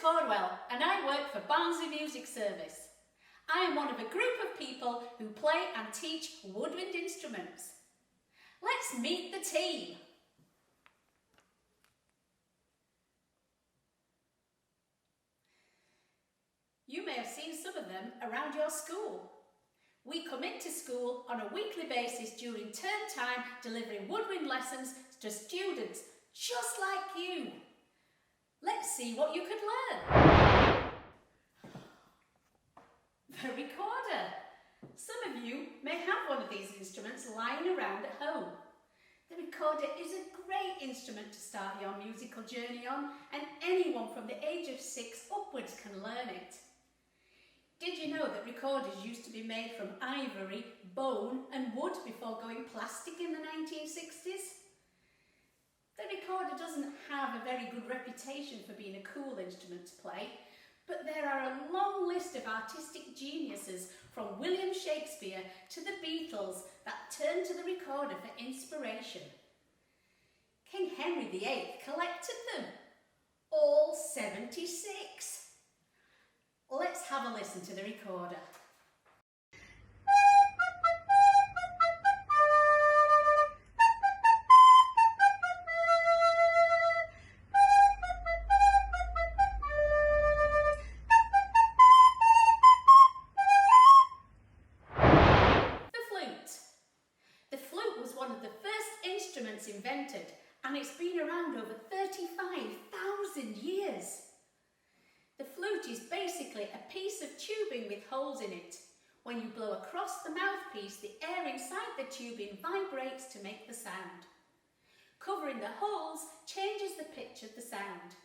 Cordwell and I work for Barnsley Music Service. I am one of a group of people who play and teach woodwind instruments. Let's meet the team. You may have seen some of them around your school. We come into school on a weekly basis during term time, delivering woodwind lessons to students just like you. Let's see what you could learn. The recorder. Some of you may have one of these instruments lying around at home. The recorder is a great instrument to start your musical journey on, and anyone from the age of 6 upwards can learn it. Did you know that recorders used to be made from ivory, bone and wood before going plastic in the 1960s? The recorder doesn't have a very good reputation for being a cool instrument to play, but there are a long list of artistic geniuses from William Shakespeare to the Beatles that turned to the recorder for inspiration. King Henry VIII collected them, all 76. Let's have a listen to the recorder. The flute was one of the first instruments invented, and it's been around over 35,000 years. The flute is basically a piece of tubing with holes in it. When you blow across the mouthpiece, the air inside the tubing vibrates to make the sound. Covering the holes changes the pitch of the sound.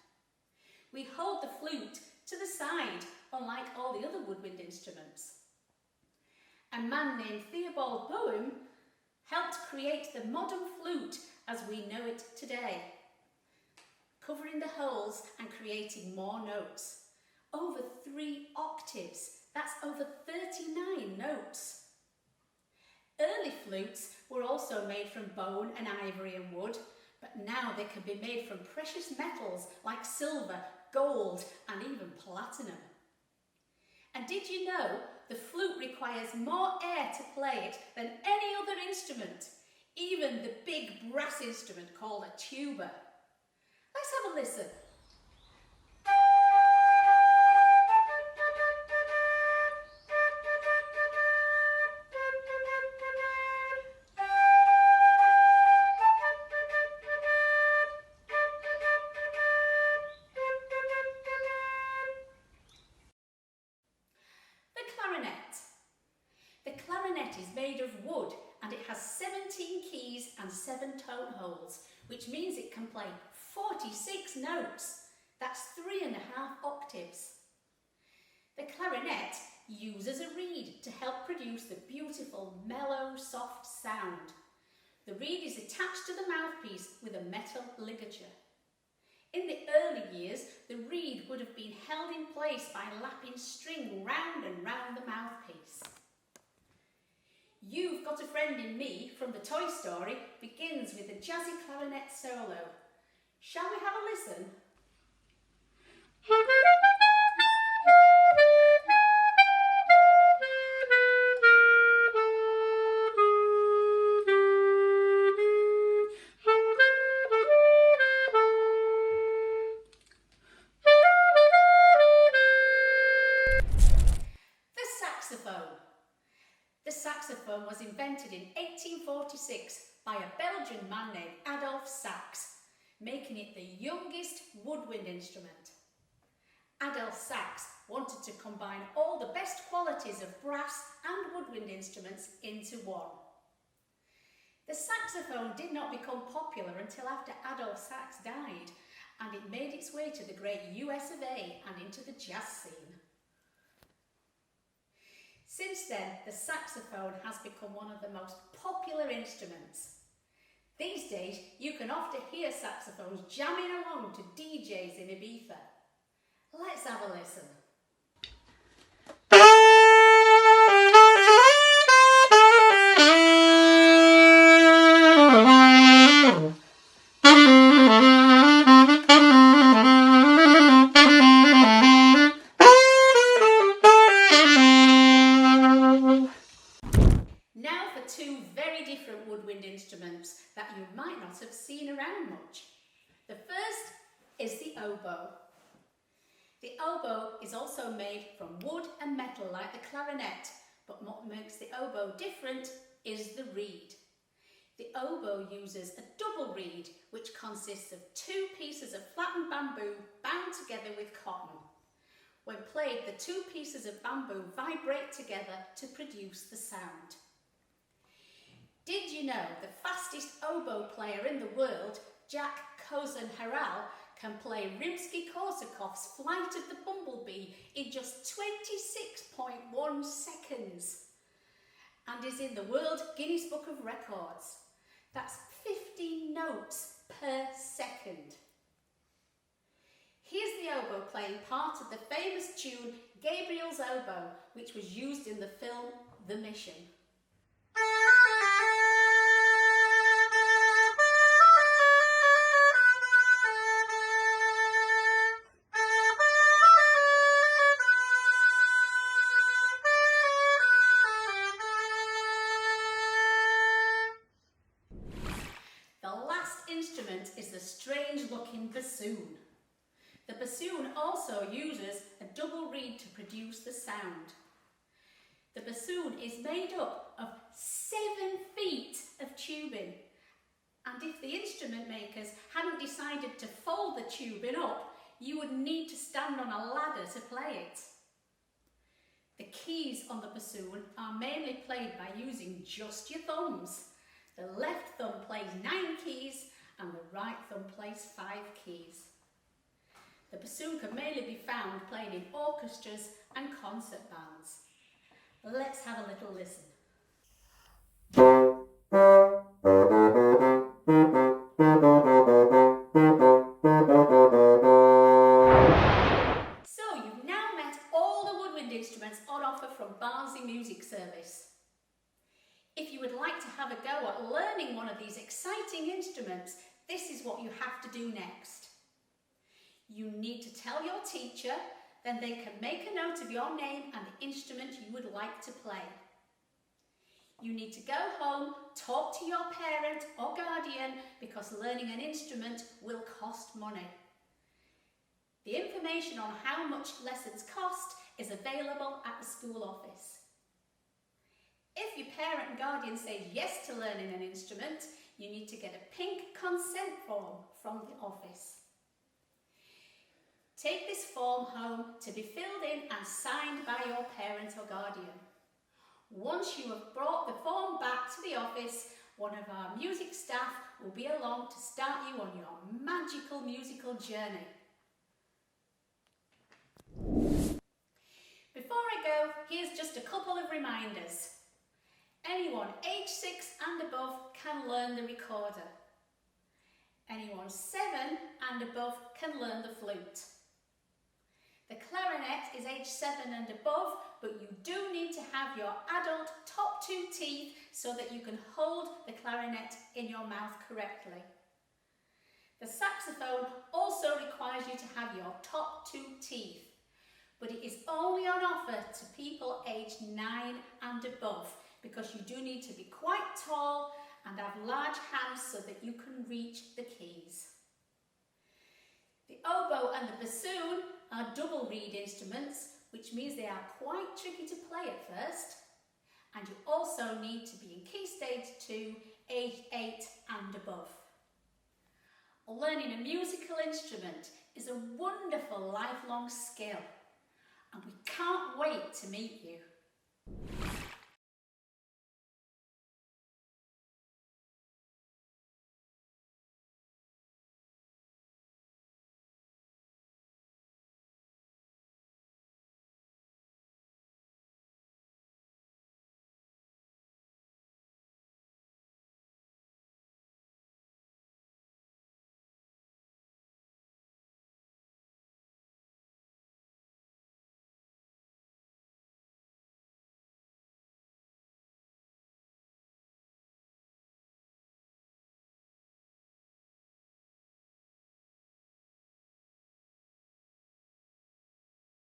We hold the flute to the side, unlike all the other woodwind instruments. A man named Theobald Boehm helped create the modern flute as we know it today, covering the holes and creating more notes. Over 3 octaves, that's over 39 notes. Early flutes were also made from bone and ivory and wood, but now they can be made from precious metals like silver, gold and even platinum. And did you know the flute requires more air to play it than any other instrument, even the big brass instrument called a tuba? Let's have a listen. The clarinet is made of wood and it has 17 keys and 7 tone holes, which means it can play 46 notes. That's 3.5 octaves. The clarinet uses a reed to help produce the beautiful, mellow, soft sound. The reed is attached to the mouthpiece with a metal ligature. In the early years, the reed would have been held in place by lapping string round and round the mouthpiece. You've Got a Friend in Me from the Toy Story begins with a jazzy clarinet solo. Shall we have a listen? The saxophone was invented in 1846 by a Belgian man named Adolphe Sax, making it the youngest woodwind instrument. Adolphe Sax wanted to combine all the best qualities of brass and woodwind instruments into one. The saxophone did not become popular until after Adolphe Sax died, and it made its way to the great US of A and into the jazz scene. Since then, the saxophone has become one of the most popular instruments. These days, you can often hear saxophones jamming along to DJs in Ibiza. Let's have a listen. very different woodwind instruments that you might not have seen around much. The first is the oboe. The oboe is also made from wood and metal like the clarinet, but what makes the oboe different is the reed. The oboe uses a double reed which consists of two pieces of flattened bamboo bound together with cotton. When played, the two pieces of bamboo vibrate together to produce the sound. Did you know the fastest oboe player in the world, Jack Kozen-Haral, can play Rimsky-Korsakov's Flight of the Bumblebee in just 26.1 seconds and is in the World Guinness Book of Records. That's 50 notes per second. Here's the oboe playing part of the famous tune Gabriel's Oboe, which was used in the film The Mission. The last instrument is the strange-looking bassoon. The bassoon also uses a double reed to produce the sound. The bassoon is made up of 7 feet of tubing, and if the instrument makers hadn't decided to fold the tubing up, you would need to stand on a ladder to play it. The keys on the bassoon are mainly played by using just your thumbs. The left thumb plays 9 keys and the right thumb plays 5 keys. The bassoon can mainly be found playing in orchestras and concert bands. Let's have a little listen. So you've now met all the woodwind instruments on offer from Barnsley Music Service. If you would like to have a go at learning one of these exciting instruments, this is what you have to do next. You need to tell your teacher, then they can make a note of your name and the instrument you would like to play. You need to go home, talk to your parent or guardian because learning an instrument will cost money. The information on how much lessons cost is available at the school office. If your parent and guardian says yes to learning an instrument, you need to get a pink consent form from the office. Take this form home to be filled in and signed by your parent or guardian. Once you have brought the form back to the office, one of our music staff will be along to start you on your magical musical journey. Before I go, here's just a couple of reminders. Anyone age 6 and above can learn the recorder. Anyone 7 and above can learn the flute. The clarinet is age 7 and above, but you do need to have your adult top 2 teeth so that you can hold the clarinet in your mouth correctly. The saxophone also requires you to have your top 2 teeth, but it is only on offer to people aged 9 and above because you do need to be quite tall and have large hands so that you can reach the keys. The oboe and the bassoon are double reed instruments, which means they are quite tricky to play at first, and you also need to be in key stage 2, age 8 and above. Learning a musical instrument is a wonderful lifelong skill, and we can't wait to meet you.